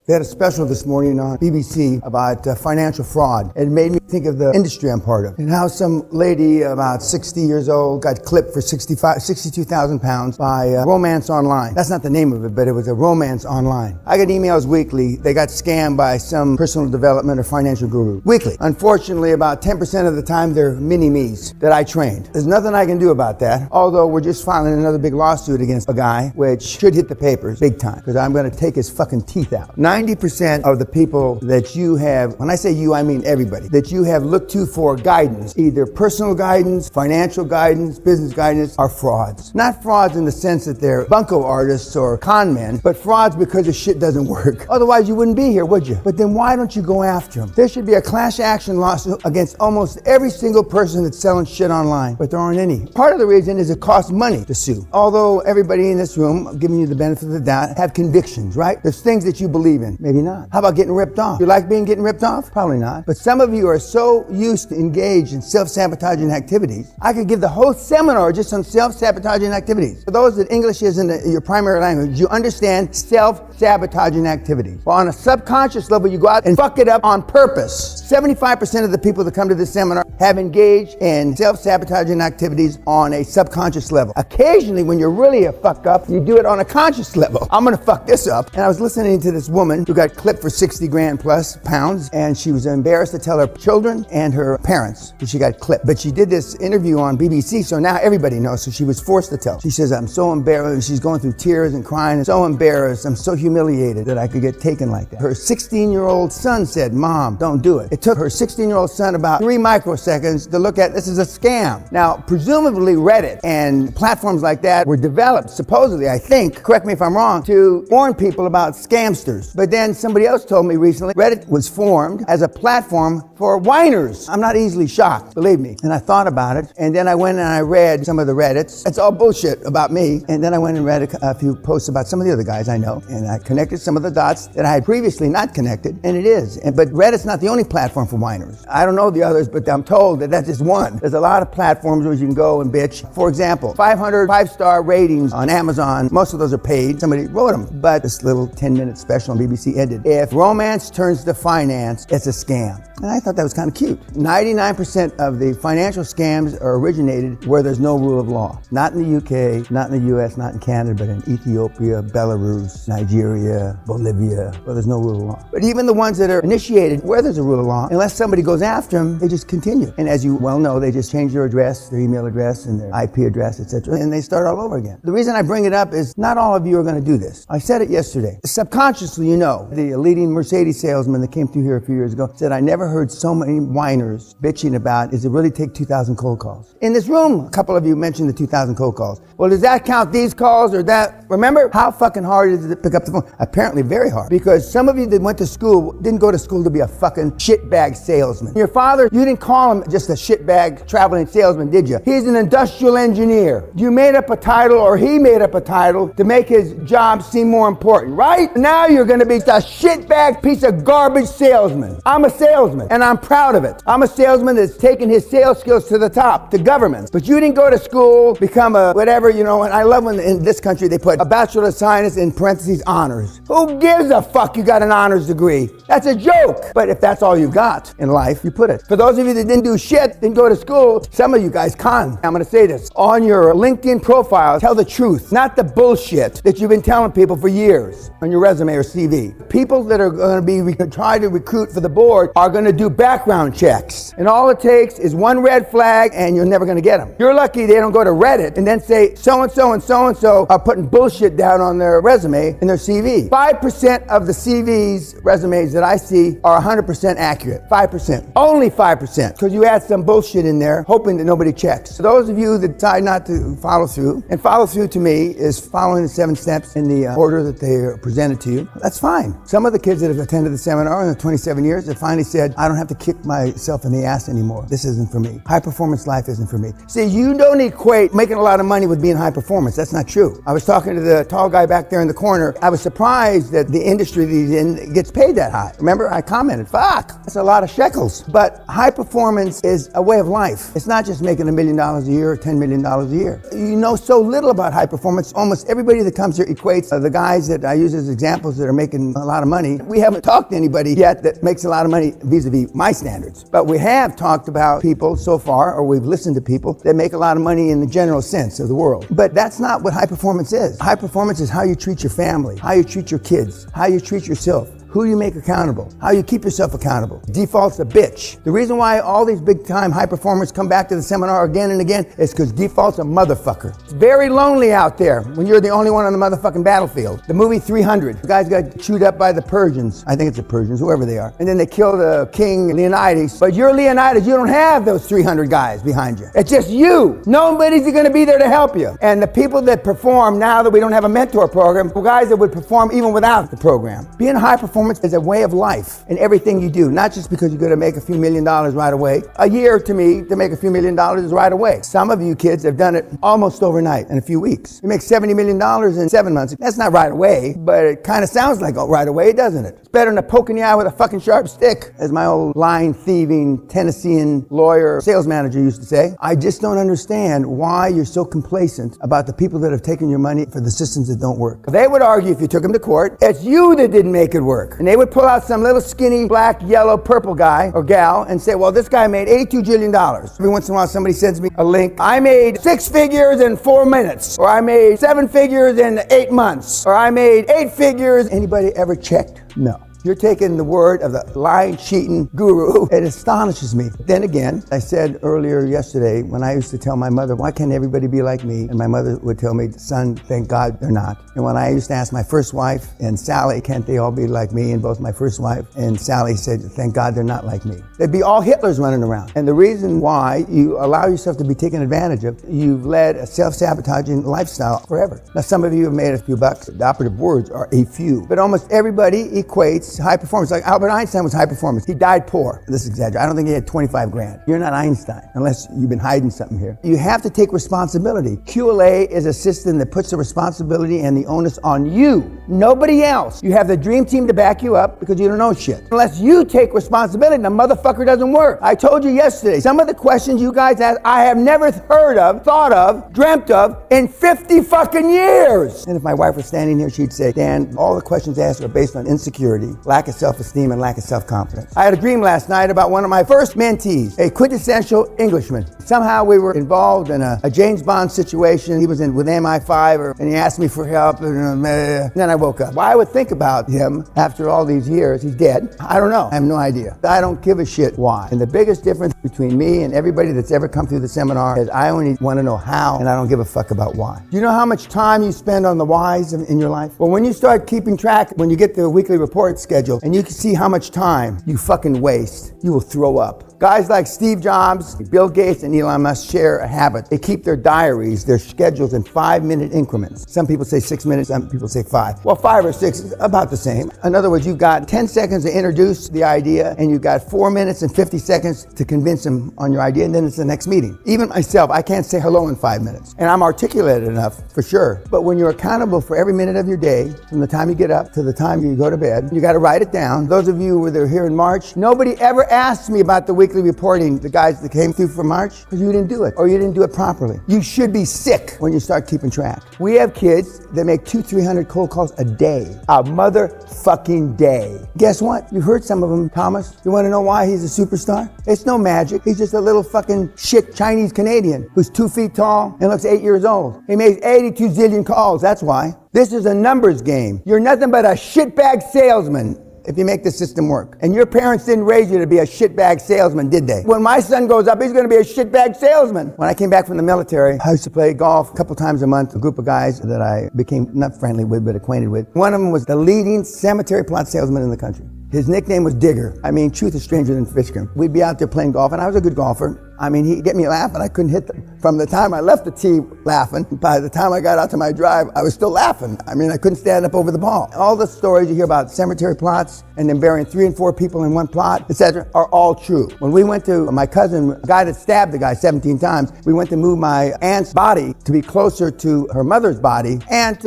They had a special this morning on BBC about financial fraud. It made me think of the industry I'm part of and how some lady about 60 years old got clipped for 62,000 pounds by romance online. That's not the name of it, but it was a romance online. I get emails weekly. They got scammed by some personal development or financial guru. Weekly. Unfortunately, about 10% of the time, they're mini-me's that I trained. There's nothing I can do about that, although we're just filing another big lawsuit against a guy, which should hit the papers big time, because I'm going to take his fucking teeth out. 90% of the people that you have, when I say you, I mean everybody, that you have looked to for guidance, either personal guidance, financial guidance, business guidance, are frauds. Not frauds in the sense that they're bunco artists or con men, but frauds because the shit doesn't work. Otherwise, you wouldn't be here, would you? But then why don't you go after them? There should be a class action lawsuit against almost every single person that's selling shit online, but there aren't any. Part of the reason is it costs money to sue. Although everybody in this room, I'm giving you the benefit of the doubt, have convictions, right? There's things that you believe in. Maybe not. How about getting ripped off? You like getting ripped off? Probably not. But some of you are so used to engage in self-sabotaging activities. I could give the whole seminar just on self-sabotaging activities. For those that English isn't your primary language, you understand self-sabotaging activities. Well, on a subconscious level, you go out and fuck it up on purpose. 75% of the people that come to this seminar have engaged in self-sabotaging activities on a subconscious level. Occasionally, when you're really a fuck up, you do it on a conscious level. I'm gonna fuck this up. And I was listening to this woman who got clipped for 60 grand plus pounds, and she was embarrassed to tell her children and her parents that she got clipped. But she did this interview on BBC, so now everybody knows, so she was forced to tell. She says, I'm so embarrassed. She's going through tears and crying. I'm so embarrassed. I'm so humiliated that I could get taken like that. Her 16-year-old son said, Mom, don't do it. It took her 16-year-old son about 3 microseconds to look at this is a scam. Now, presumably Reddit and platforms like that were developed, supposedly, I think, correct me if I'm wrong, to warn people about scamsters. But then somebody else told me recently, Reddit was formed as a platform for whiners. I'm not easily shocked, believe me. And I thought about it, and then I went and I read some of the Reddits. It's all bullshit about me. And then I went and read a few posts about some of the other guys I know, and I connected some of the dots that I had previously not connected, and it is. But Reddit's not the only platform for whiners. I don't know the others, but I'm told that that's just one. There's a lot of platforms where you can go and bitch. For example, 500 5-star ratings on Amazon. Most of those are paid. Somebody wrote them. But this little 10-minute special on BBC ended. If romance turns to finance, it's a scam. And I thought that was kind of cute. 99% of the financial scams are originated where there's no rule of law. Not in the UK, not in the US, not in Canada, but in Ethiopia, Belarus, Nigeria, Bolivia, where there's no rule of law. But even the ones that are initiated where there's a rule of law, unless somebody goes after them, they just continue. And as you well know, they just change their address, their email address, and their IP address, etc., and they start all over again. The reason I bring it up is not all of you are going to do this. I said it yesterday. Subconsciously, you know, the leading Mercedes salesman that came through here a few years ago said, I never heard so many whiners bitching about, is it really take 2,000 cold calls? In this room, a couple of you mentioned the 2,000 cold calls. Well, does that count these calls or that? Remember how fucking hard it is to pick up the phone? Apparently very hard. Because some of you that went to school didn't go to school to be a fucking shitbag salesman. Your father, you didn't call him just a shitbag traveling salesman, did you? He's an industrial engineer. You made up a title, or he made up a title to make his job seem more important, right? Now you're gonna be a shitbag piece of garbage salesman. I'm a salesman, and I'm proud of it. I'm a salesman that's taken his sales skills to the top, to government. But you didn't go to school, become a whatever, you know, and I love when in this country they put a Bachelor of Science in parentheses honors. Who gives a fuck you got an honors degree? That's a joke. But if that's all you got in life, you put it. For those of you that didn't do shit, didn't go to school, some of you guys con. I'm gonna say this. On your LinkedIn profile, tell the truth, not the bullshit that you've been telling people for years on your resume or CV. People that are gonna be trying to recruit for the board are gonna do background checks. And all it takes is one red flag and you're never gonna get them. You're lucky they don't go to Reddit and then say so-and-so and so-and-so are putting bullshit down on their resume and their CV. 5% of the CVs, resumes that I see are 100% accurate. 5%. Only 5%. Because you add some bullshit in there hoping that nobody checks. So those of you that decide not to follow through, and follow through to me is following the 7 steps in the order that they are presented to you. That's fine. Some of the kids that have attended the seminar in the 27 years have finally said, I don't have to kick myself in the ass anymore. This isn't for me. High performance life isn't for me. See, you don't equate making a lot of money with being high performance. That's not true. I was talking to the tall guy back there in the corner. I was surprised that the industry that he's in gets paid that high. Remember, I commented, fuck, that's a lot of shekels. But high performance performance is a way of life. It's not just making $1 million a year or $10 million a year. You know so little about high performance. Almost everybody that comes here equates the guys that I use as examples that are making a lot of money. We haven't talked to anybody yet that makes a lot of money vis-a-vis my standards. But we have talked about people so far, or we've listened to people that make a lot of money in the general sense of the world. But that's not what high performance is. High performance is how you treat your family, how you treat your kids, how you treat yourself, who you make accountable, how you keep yourself accountable. Default's a bitch. The reason why all these big time high performers come back to the seminar again and again is because default's a motherfucker. It's very lonely out there when you're the only one on the motherfucking battlefield. The movie 300, the guys got chewed up by the Persians. I think it's the Persians, whoever they are. And then they kill the king Leonidas. But you're Leonidas, you don't have those 300 guys behind you. It's just you. Nobody's gonna be there to help you. And the people that perform now that we don't have a mentor program, the guys that would perform even without the program. Being a high performance is a way of life in everything you do, not just because you're going to make a few $1 million right away. A year to me to make a few $1 million is right away. Some of you kids have done it almost overnight in a few weeks. You make $70 million in 7 months. That's not right away, but it kind of sounds like right away, doesn't it? It's better than a poke in the eye with a fucking sharp stick, as my old line thieving Tennessean lawyer sales manager used to say. I just don't understand why you're so complacent about the people that have taken your money for the systems that don't work. They would argue if you took them to court, it's you that didn't make it work. And they would pull out some little skinny black, yellow, purple guy or gal and say, well, this guy made $82 jillion. Every once in a while somebody sends me a link. I made 6 figures in 4 minutes, or I made 7 figures in 8 months, or I made 8 figures. Anybody ever checked? No. You're taking the word of the lying, cheating guru. It astonishes me. Then again, I said earlier yesterday when I used to tell my mother, why can't everybody be like me? And my mother would tell me, son, thank God they're not. And when I used to ask my first wife and Sally, can't they all be like me? And both my first wife and Sally said, thank God they're not like me. They'd be all Hitlers running around. And the reason why you allow yourself to be taken advantage of, you've led a self-sabotaging lifestyle forever. Now, some of you have made a few bucks. The operative words are a few. But almost everybody equates high performance. Like Albert Einstein was high performance. He died poor. This is exaggerated. I don't think he had 25 grand. You're not Einstein, unless you've been hiding something here. You have to take responsibility. QLA is a system that puts the responsibility and the onus on you, nobody else. You have the dream team to back you up because you don't know shit. Unless you take responsibility, the motherfucker doesn't work. I told you yesterday, some of the questions you guys ask, I have never heard of, thought of, dreamt of in 50 fucking years. And if my wife was standing here, she'd say, Dan, all the questions asked are based on insecurity, lack of self-esteem, and lack of self-confidence. I had a dream last night about one of my first mentees, a quintessential Englishman. Somehow we were involved in a James Bond situation. He was with MI5, and he asked me for help, and then I woke up. Why I would think about him after all these years, he's dead. I don't know. I have no idea. I don't give a shit why. And the biggest difference between me and everybody that's ever come through the seminar is I only want to know how, and I don't give a fuck about why. Do you know how much time you spend on the whys in your life? Well, when you start keeping track, when you get the weekly report schedule, and you can see how much time you fucking waste, you will throw up. Guys like Steve Jobs, Bill Gates, and Elon Musk share a habit. They keep their diaries, their schedules in 5-minute increments. Some people say 6 minutes, some people say 5. Well, 5 or 6 is about the same. In other words, you've got 10 seconds to introduce the idea, and you've got 4 minutes and 50 seconds to convince them on your idea, and then it's the next meeting. Even myself, I can't say hello in 5 minutes. And I'm articulated enough, for sure. But when you're accountable for every minute of your day, from the time you get up to the time you go to bed, you got to write it down. Those of you that are here in March, nobody ever asked me about the weekly reporting, the guys that came through for March, because you didn't do it, or you didn't do it properly. You should be sick when you start keeping track. We have kids that make 200-300 cold calls a day. A motherfucking day. Guess what? You heard some of them, Thomas. You want to know why he's a superstar? It's no magic. He's just a little fucking shit Chinese Canadian who's 2 feet tall and looks 8 years old. He makes 82 zillion calls, that's why. This is a numbers game. You're nothing but a shitbag salesman if you make the system work. And your parents didn't raise you to be a shitbag salesman, did they? When my son grows up, he's gonna be a shitbag salesman. When I came back from the military, I used to play golf a couple times a month, a group of guys that I became not friendly with, but acquainted with. One of them was the leading cemetery plot salesman in the country. His nickname was Digger. I mean, truth is stranger than fish can. We'd be out there playing golf, and I was a good golfer. I mean, he'd get me laughing. I couldn't hit them. From the time I left the tee laughing, by the time I got out to my drive, I was still laughing. I mean, I couldn't stand up over the ball. All the stories you hear about cemetery plots and then burying 3 and 4 people in one plot, etc., are all true. When we went to my cousin, a guy that stabbed the guy 17 times, we went to move my aunt's body to be closer to her mother's body, and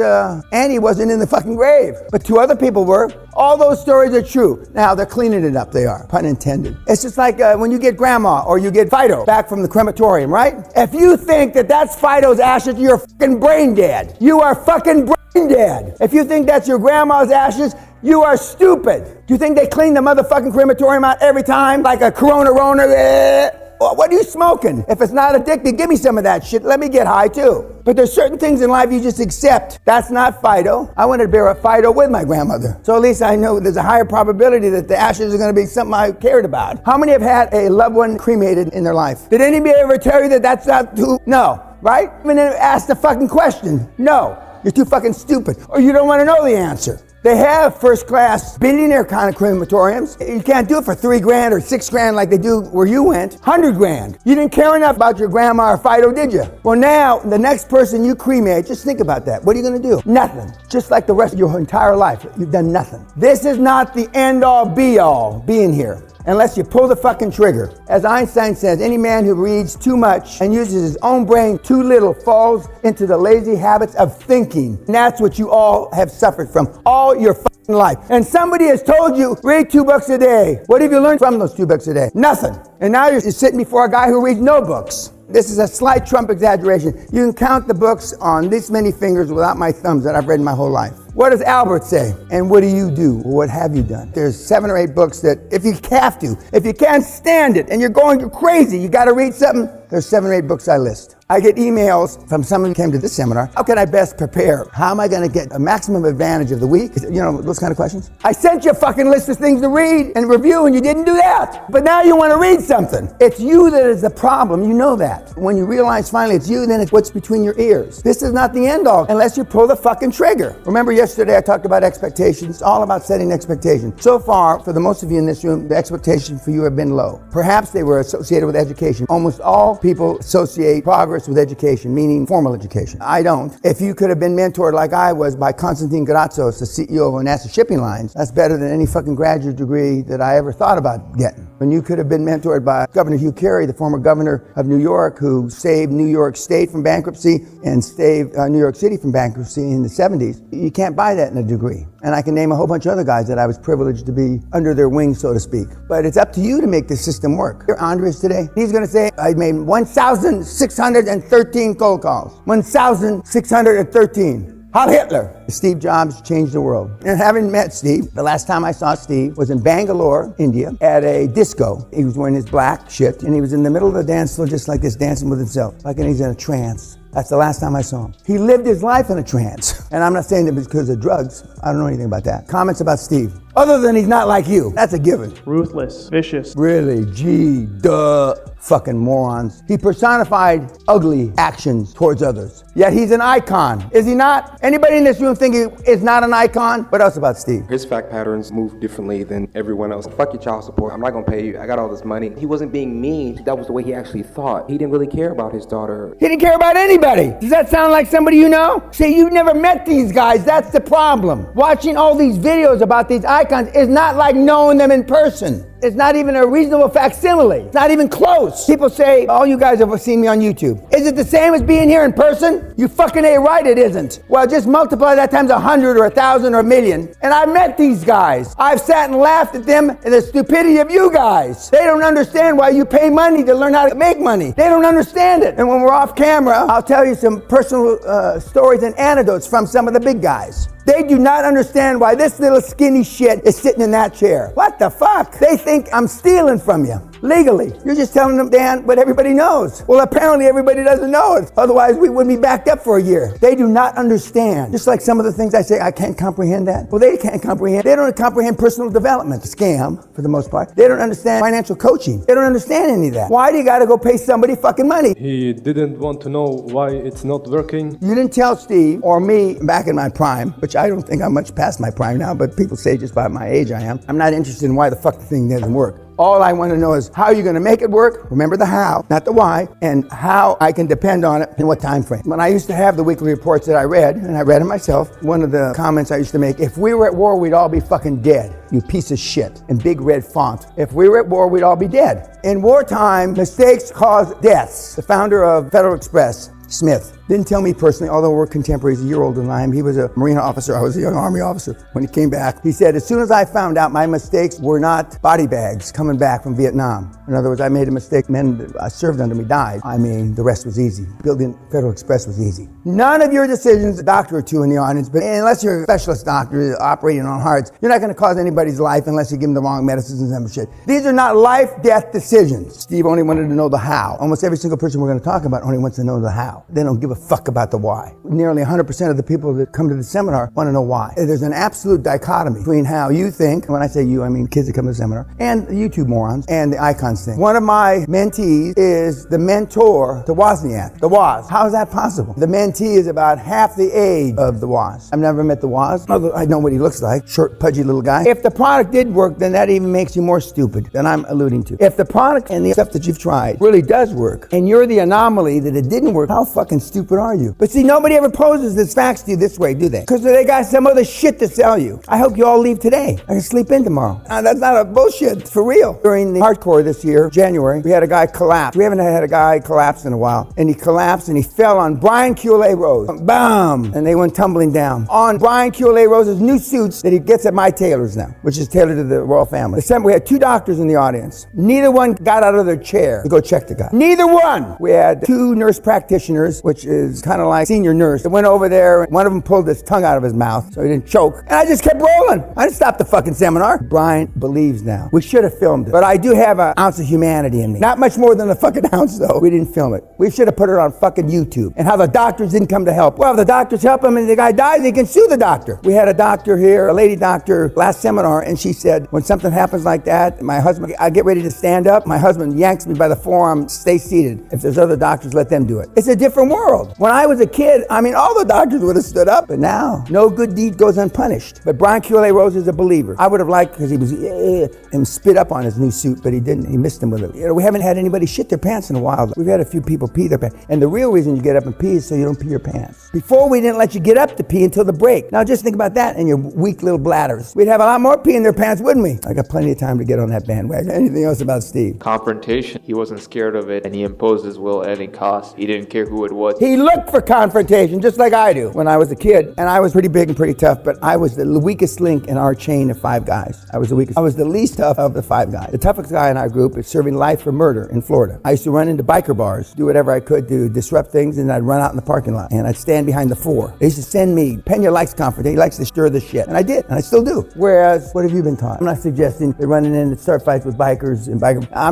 Annie wasn't in the fucking grave, but 2 other people were. All those stories are true. Now, they're cleaning it up, they are, pun intended. It's just like when you get grandma or you get Fido back from the crematorium, right? If you think that that's Fido's ashes, you're fucking brain dead. You are fucking brain dead. If you think that's your grandma's ashes, you are stupid. Do you think they clean the motherfucking crematorium out every time? Like a Corona? What are you smoking? If it's not addictive, give me some of that shit. Let me get high too. But there's certain things in life you just accept. That's not Fido. I wanted to bury a Fido with my grandmother. So at least I know there's a higher probability that the ashes are going to be something I cared about. How many have had a loved one cremated in their life? Did anybody ever tell you that that's not who? No. Right? Even ask the fucking question. No. You're too fucking stupid. Or you don't want to know the answer. They have first-class billionaire kind of crematoriums. You can't do it for $3 grand or $6 grand like they do where you went. 100 grand. You didn't care enough about your grandma or Fido, did you? Well, now, the next person you cremate, just think about that. What are you going to do? Nothing. Just like the rest of your entire life. You've done nothing. This is not the end-all, be-all being here, unless you pull the fucking trigger. As Einstein says, any man who reads too much and uses his own brain too little falls into the lazy habits of thinking. And that's what you all have suffered from all your fucking life. And somebody has told you, read 2 books a day. What have you learned from those 2 books a day? Nothing. And now you're sitting before a guy who reads no books. This is a slight Trump exaggeration. You can count the books on this many fingers without my thumbs that I've read in my whole life. What does Albert say? And what do you do? Or what have you done? There's 7 or 8 books that if you have to, if you can't stand it and you're going crazy, you got to read something, there's 7 or 8 books I list. I get emails from someone who came to this seminar. How can I best prepare? How am I going to get a maximum advantage of the week? You know, those kind of questions. I sent you a fucking list of things to read and review, and you didn't do that. But now you want to read something. It's you that is the problem. You know that. When you realize finally it's you, then it's what's between your ears. This is not the end all unless you pull the fucking trigger. Remember yesterday I talked about expectations. It's all about setting expectations. So far, for the most of you in this room, the expectations for you have been low. Perhaps they were associated with education. Almost all people associate progress with education, meaning formal education. I don't. If you could have been mentored like I was by Konstantin Gratsos, the CEO of NASA Shipping Lines, that's better than any fucking graduate degree that I ever thought about getting. When you could have been mentored by Governor Hugh Carey, the former governor of New York, who saved New York State from bankruptcy and saved New York City from bankruptcy in the 70s, you can't buy that in a degree. And I can name a whole bunch of other guys that I was privileged to be under their wings, so to speak. But it's up to you to make this system work. Here, Andres today, he's going to say, I made 1,613 cold calls. 1,613. Heil Hitler. Steve Jobs changed the world. And having met Steve, the last time I saw Steve was in Bangalore, India, at a disco. He was wearing his black shit, and he was in the middle of the dance floor just like this, dancing with himself, like he's in a trance. That's the last time I saw him. He lived his life in a trance. And I'm not saying it because of drugs. I don't know anything about that. Comments about Steve. Other than he's not like you. That's a given. Ruthless, vicious. Really? Gee, duh. Fucking morons. He personified ugly actions towards others. Yet he's an icon. Is he not? Anybody in this room think he is not an icon? What else about Steve? His fact patterns move differently than everyone else. Fuck your child support. I'm not gonna pay you. I got all this money. He wasn't being mean. That was the way he actually thought. He didn't really care about his daughter. He didn't care about anybody. Does that sound like somebody you know? See, you've never met these guys. That's the problem. Watching all these videos about these icons is not like knowing them in person. It's not even a reasonable facsimile. It's not even close. People say, all you guys have seen me on YouTube. Is it the same as being here in person? You fucking ain't right, it isn't. Well, just multiply that times 100 or 1,000 or a million. And I met these guys. I've sat and laughed at them and the stupidity of you guys. They don't understand why you pay money to learn how to make money. They don't understand it. And when we're off camera, I'll tell you some personal stories and anecdotes from some of the big guys. They do not understand why this little skinny shit is sitting in that chair. What the fuck? They think I'm stealing from you. Legally. You're just telling them, Dan, what everybody knows. Well, apparently everybody doesn't know it. Otherwise, we wouldn't be backed up for a year. They do not understand. Just like some of the things I say, I can't comprehend that. Well, they can't comprehend. They don't comprehend personal development. Scam, for the most part. They don't understand financial coaching. They don't understand any of that. Why do you got to go pay somebody fucking money? He didn't want to know why it's not working. You didn't tell Steve or me back in my prime, which I don't think I'm much past my prime now, but people say just by my age I am. I'm not interested in why the fuck the thing doesn't work. All I want to know is how you're going to make it work. Remember the how, not the why, and how I can depend on it in what time frame. When I used to have the weekly reports that I read, and I read them myself, one of the comments I used to make, if we were at war, we'd all be fucking dead, you piece of shit, in big red font. If we were at war, we'd all be dead. In wartime, mistakes cause deaths. The founder of Federal Express, Smith, didn't tell me personally, although we're contemporaries, a year older than I am. He was a Marine officer, I was a young Army officer. When he came back, he said, as soon as I found out my mistakes were not body bags coming back from Vietnam. In other words, I made a mistake, men that served under me died. I mean, the rest was easy. Building Federal Express was easy. None of your decisions, a doctor or two in the audience, but unless you're a specialist doctor operating on hearts, you're not going to cause anybody's life unless you give them the wrong medicines and some shit. These are not life-death decisions. Steve only wanted to know the how. Almost every single person we're going to talk about only wants to know the how. They don't give a fuck about the why. Nearly 100% of the people that come to the seminar want to know why. There's an absolute dichotomy between how you think, and when I say you, I mean kids that come to the seminar, and the YouTube morons, and the icons thing. One of my mentees is the mentor to Wozniak, the Woz. How is that possible? The mentee is about half the age of the Woz. I've never met the Woz, although I know what he looks like, short, pudgy little guy. If the product did work, then that even makes you more stupid than I'm alluding to. If the product and the stuff that you've tried really does work, and you're the anomaly that it didn't work, how fucking stupid are you? But see, nobody ever poses this facts to you this way, do they? Because they got some other shit to sell you. I hope you all leave today. I can sleep in tomorrow. That's not a bullshit, for real. During the hardcore this year, January, we had a guy collapse. We haven't had a guy collapse in a while. And he collapsed and he fell on Brian QLA Rose. Bam! And they went tumbling down. On Brian QLA Rose's new suits that he gets at my tailors now, which is tailored to the royal family. We had two doctors in the audience. Neither one got out of their chair to go check the guy. Neither one! We had two nurse practitioners, which is kind of like senior nurse, that went over there, and one of them pulled his tongue out of his mouth so he didn't choke. And I just kept rolling. I didn't stop the fucking seminar. Brian believes now. We should have filmed it. But I do have an ounce of humanity in me. Not much more than a fucking ounce, though. We didn't film it. We should have put it on fucking YouTube. And how the doctors didn't come to help. Well, if the doctors help him and the guy dies, he can sue the doctor. We had a doctor here, a lady doctor, last seminar, and she said, when something happens like that, my husband, I get ready to stand up, my husband yanks me by the forearm, stay seated. If there's other doctors, let them do it. It's a different world. When I was a kid, I mean, all the doctors would have stood up, but now, no good deed goes unpunished. But Brian QLA Rose is a believer. I would have liked, because he was, and spit up on his new suit, but he didn't. He missed him with it. You know, we haven't had anybody shit their pants in a while. We've had a few people pee their pants. And the real reason you get up and pee is so you don't pee your pants. Before, we didn't let you get up to pee until the break. Now just think about that and your weak little bladders. We'd have a lot more pee in their pants, wouldn't we? I got plenty of time to get on that bandwagon. Anything else about Steve? Confrontation. He wasn't scared of it, and he imposed his will at any cost. He didn't care who it was. He looked for confrontation, just like I do. When I was a kid, and I was pretty big and pretty tough, but I was the weakest link in our chain of 5 guys. I was the weakest. I was the least tough of the 5 guys. The toughest guy in our group is serving life for murder in Florida. I used to run into biker bars, do whatever I could to disrupt things, and I'd run out in the parking lot, and I'd stand behind the 4. They used to send me, Pena likes confrontation, he likes to stir the shit, and I did, and I still do. Whereas, what have you been taught? I'm not suggesting they're running in to start fights with bikers and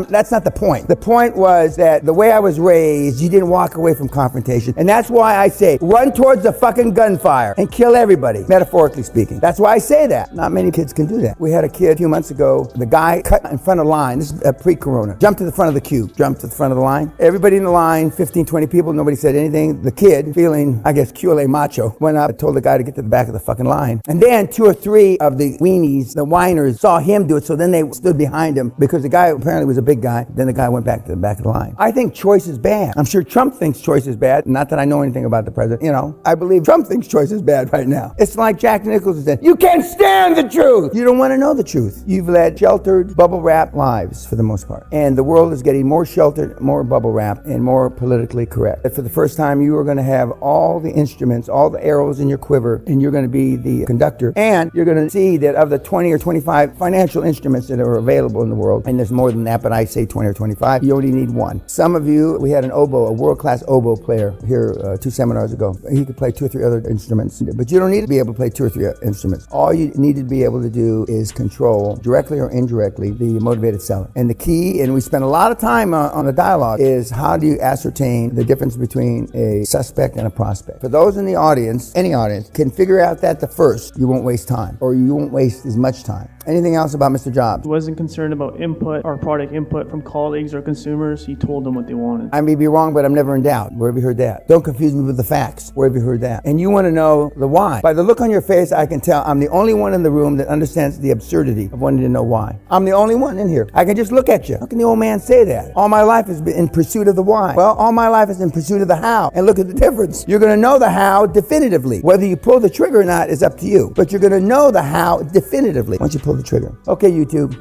that's not the point. The point was that the way I was raised, you didn't walk away from confrontation, and that's why I say, run towards the fucking gunfire and kill everybody, metaphorically speaking. That's why I say that. Not many kids can do that. We had a kid a few months ago, the guy cut in front of the line, this is pre-corona, jumped to the front of the queue, jumped to the front of the line. Everybody in the line, 15, 20 people, nobody said anything. The kid, feeling, I guess, QLA macho, went up and told the guy to get to the back of the fucking line. And then 2 or 3 of the weenies, the whiners, saw him do it, so then they stood behind him because the guy apparently was a big guy. Then the guy went back to the back of the line. I think choice is bad. I'm sure Trump thinks choice is bad. Not that I know anything about the president. You know, I believe Trump thinks choice is bad right now. It's like Jack Nicholson said, you can't stand the truth. You don't want to know the truth. You've led sheltered, bubble-wrapped lives for the most part. And the world is getting more sheltered, more bubble-wrapped, and more politically correct. For the first time, you are going to have all the instruments, all the arrows in your quiver, and you're going to be the conductor. And you're going to see that of the 20 or 25 financial instruments that are available in the world, and there's more than that, but I say 20 or 25, you only need one. Some of you, we had an oboe, a world-class oboe player here 2 seminars ago. He could play 2 or 3 other instruments, but you don't need to be able to play 2 or 3 instruments. All you need to be able to do is control, directly or indirectly, the motivated seller. And the key, and we spend a lot of time on the dialogue, is how do you ascertain the difference between a suspect and a prospect? For those in the audience, any audience, can figure out that the first, you won't waste time, or you won't waste as much time. Anything else about Mr. Jobs? He wasn't concerned about input or product input from colleagues or consumers. He told them what they wanted. I may be wrong, but I'm never in doubt. Where have you heard that? Don't confuse me with the facts. Where have you heard that? And you want to know the why. By the look on your face, I can tell I'm the only one in the room that understands the absurdity of wanting to know why. I'm the only one in here. I can just look at you. How can the old man say that? All my life has been in pursuit of the why. Well, all my life is in pursuit of the how. And look at the difference. You're going to know the how definitively. Whether you pull the trigger or not is up to you. But you're going to know the how definitively once you pull the trigger. Okay, YouTube.